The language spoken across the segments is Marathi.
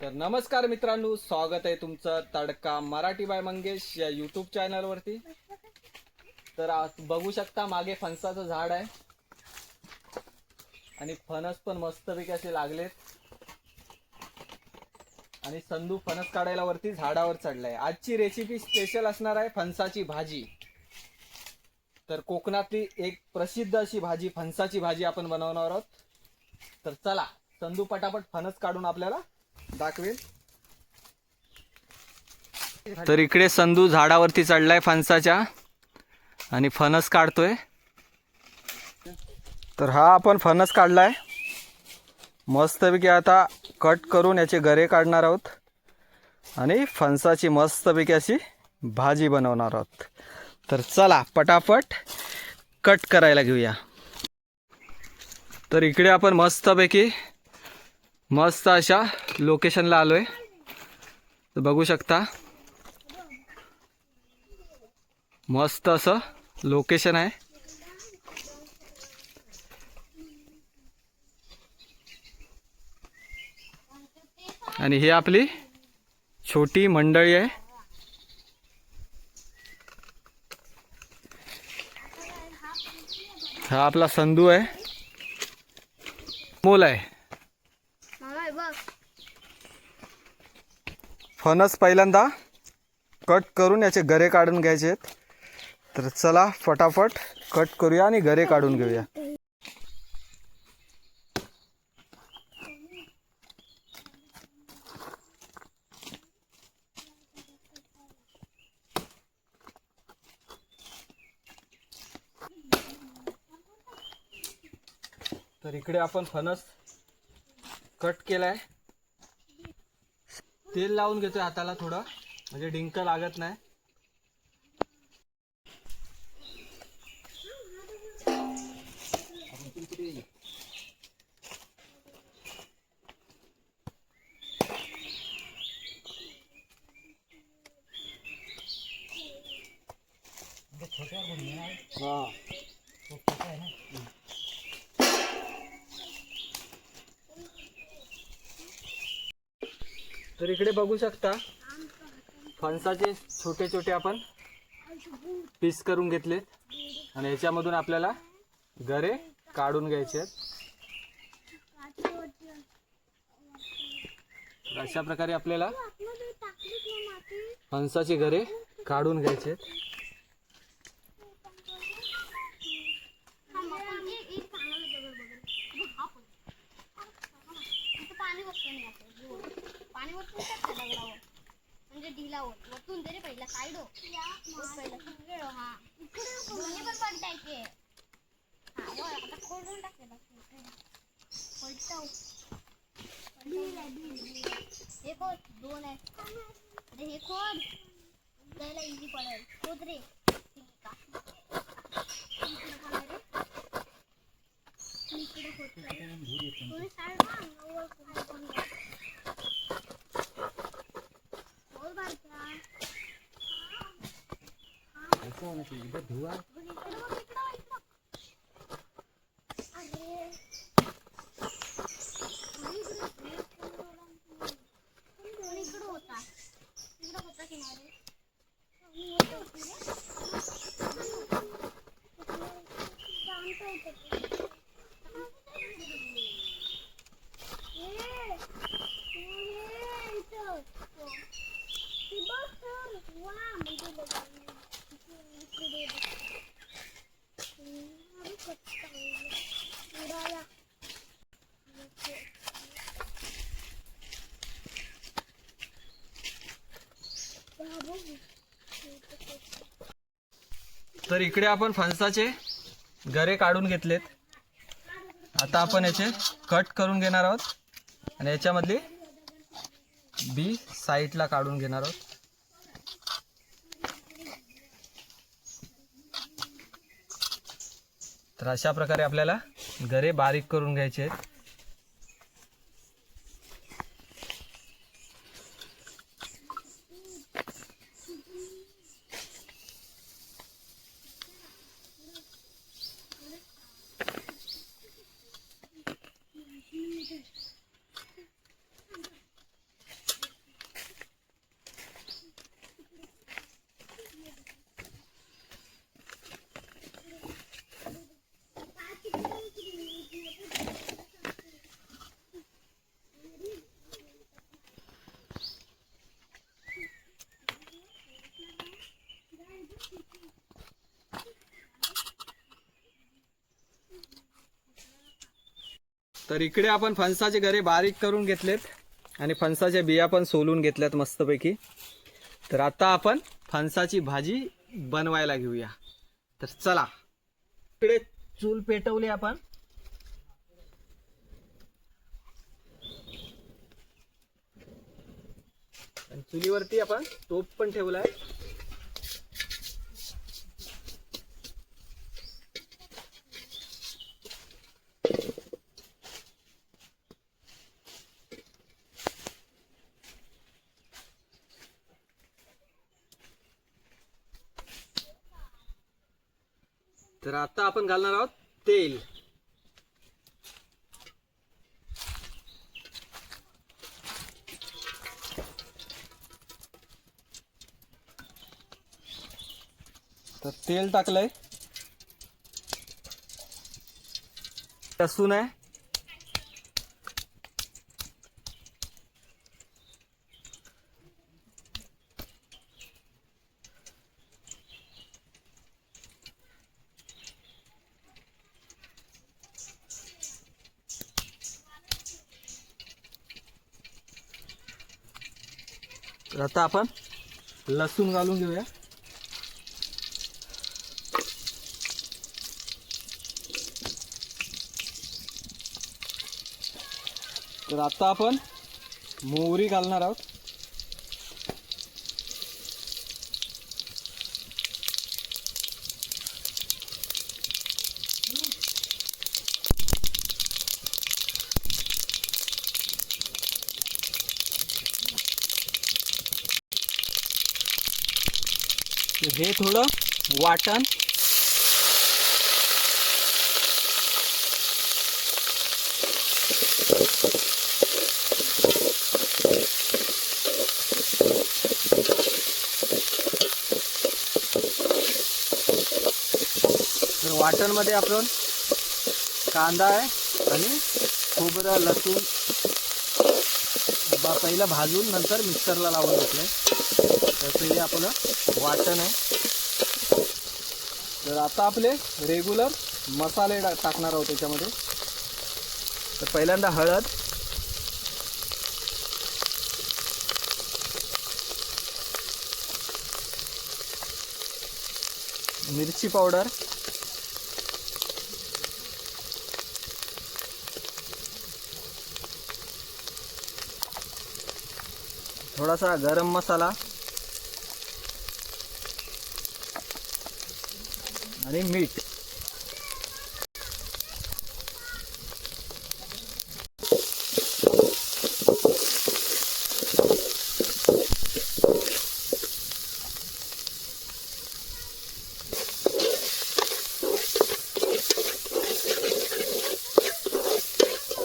तर नमस्कार मित्रांनो, स्वागत आहे तुमचं तडका मराठी बाय मंगेश या यूट्यूब चॅनलवरती। तर आज बघू शकता मागे फणसाचं झाड आहे आणि फणस पण मस्तपैकी असे लागलेत आणि संधू फणस काढायला वरती झाडावर चढलाय। आजची रेसिपी स्पेशल असणार आहे फणसाची भाजी। तर कोकणातली एक प्रसिद्ध अशी भाजी फणसाची भाजी आपण बनवणार आहोत। तर चला संधू पटापट फणस काढून आपल्याला दाखवेल। तर इकडे संधू झाडावरती चढलाय फणसाच्या आणि फणस काढतोय। तर हा आपण फणस काढलाय मस्तपैकी, आता कट करून याचे गरे काढणार आहोत आणि फणसाची मस्तपैकी अशी भाजी बनवणार आहोत। तर चला पटापट कट करायला घेऊया। तर इकडे आपण मस्तपैकी मस्त अशा लोकेशनला आलोय। तर बघू शकता मस्त असं लोकेशन आहे आणि ही आपली छोटी मंडळी आहे। हा आपला संधू आहे, मोल आहे। फणस पहिल्यांदा कट करून याचे गरे काढून घ्यायचे आहेत। तर चला फटाफट कट करूया आणि गरे काढून घेऊया। तर इकडे आपण फणस कट केलाय, तेल लावून घेतोय हाताला थोडं, म्हणजे डिंक लागत नाही। तर इकडे बघू शकता फणसाचे छोटे छोटे आपण पीस करून घेतलेत आणि याच्यामधून आपल्याला गरे काढून घ्यायचे आहेत। अशा प्रकारे आपल्याला फणसाचे गरे काढून घ्यायचे आहेत। म्हणजे ढिला होत वरतून तरी पहिला साइड हो पहिला सगळे हा दोन्ही पण पडताय की हा वर आता खोडून टाकले पलटव हे खोद दोन आहे अरे हे खोद द्यायला इझी पडेल खोद रे इकडे खोद साइड इधर धुआ तर इकडे आपण फणसाचे गरे काढून घेतलेत। आता आपण याचे कट करून घेणार आहोत आणि याच्यामधली बी साईडला काढून घेणार आहोत। तर अशा प्रकारे आपल्याला गरे बारीक करून घ्यायचे आहेत। तर इकडे आपण फणसाचे गरे बारीक करून घेतलेत आणि फणसाच्या बिया पण सोलून घेतल्यात मस्तपैकी. तर आता आपण फणसाची भाजी बनवायला घेऊया. तर चला, इकडे चूल पेटवली आपण. आणि चुलीवरती आपण टोप पण ठेवलाय. तर आता आपण घालणार आहोत तेल. तर तेल टाकलंय. लसूण आहे. तर आता आपण लसूण घालून घेऊया. तर आता आपण मोहरी घालणार आहोत. हे थोडं वाटण, तर वाटण मध्ये आपण कांदा आहे आणि खोबरं, लसूण पहिलं भाजून नंतर मिक्सरला लावून घेतलंय. तर पहिले आपलं वाटण आहे. तर आता आपले रेग्युलर मसाले टाकणार आहोत त्याच्यामध्ये. तर पहिल्यांदा हळद, मिरची पावडर, थोडासा गरम मसाला आणि मीठ.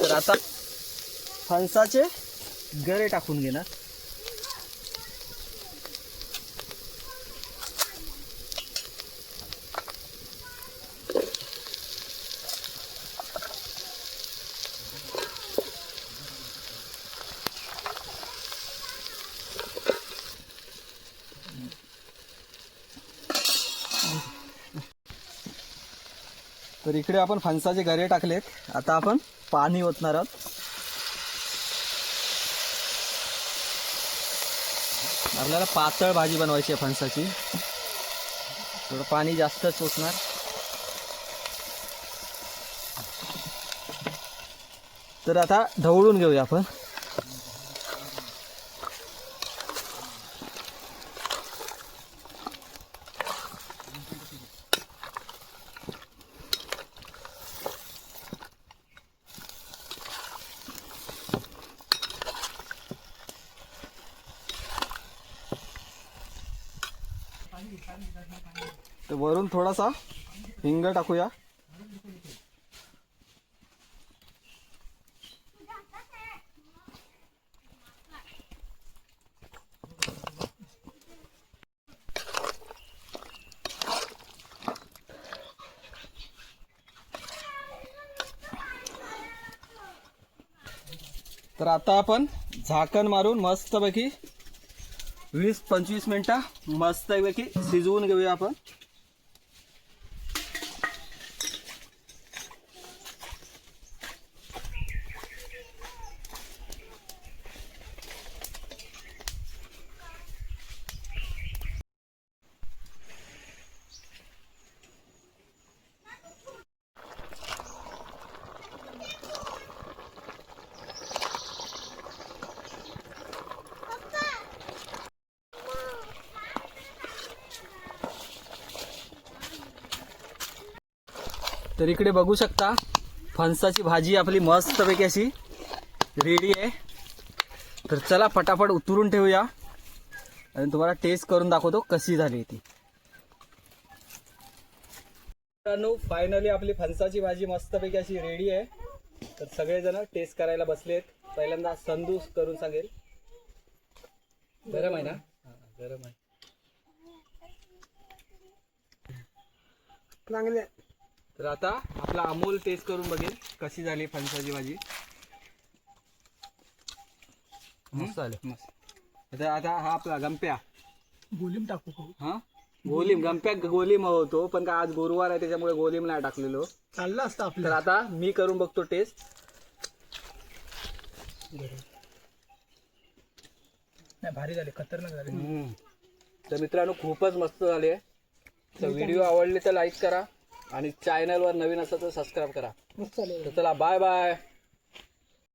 तर आता फणसाचे गरे टाकून घेणार. तर इकडे आपण फणसाचे गरे टाकलेत. आता आपण पाणी ओतणार आहोत. आपल्याला पातळ भाजी बनवायची आहे फणसाची. थोडं पाणी जास्तच ओतणार. तर आता ढवळून घेऊया आपण. तर वरून थोडासा हिंग टाकूया. तर आता आपण झाकण मारून मस्तपैकी 20-25 मिनिटं मस्तपैकी शिजवून घेऊया आपण. तर इकडे बघू शकता फणसाची भाजी आपली मस्तपैकी अशी रेडी आहे. तर चला फटाफट उतरून ठेवूया आणि तुम्हाला टेस्ट करून दाखवतो कशी झाली ती. मित्रांनो फायनली आपली फणसाची भाजी मस्तपैकी अशी रेडी आहे. तर सगळेजण टेस्ट करायला बसलेत. पहिल्यांदा संधू करून सांगेल. गरम आहे ना? हा, गरम आहे. चांगले. तर आता आपला अमोल टेस्ट करून बघेल कशी झाली फणसाची भाजी. मस्त झाली. आता हा आपला गंप्या गोलीम टाकू का? हा गोलीम गंप्या गोलीम होतो पण का आज गुरुवार आहे त्याच्यामुळे गोलीम नाही टाकलेलो. चाललं असतं तर आपलं. आता मी करून बघतो टेस्ट. नाही भारी झाले, खतरनाक झाले. तर मित्रांनो खूपच मस्त झाले. तर व्हिडिओ आवडले तर लाईक करा आणि चॅनलवर नवीन असेल तर सबस्क्राईब करा. मस्त चालेल. तर चला बाय बाय.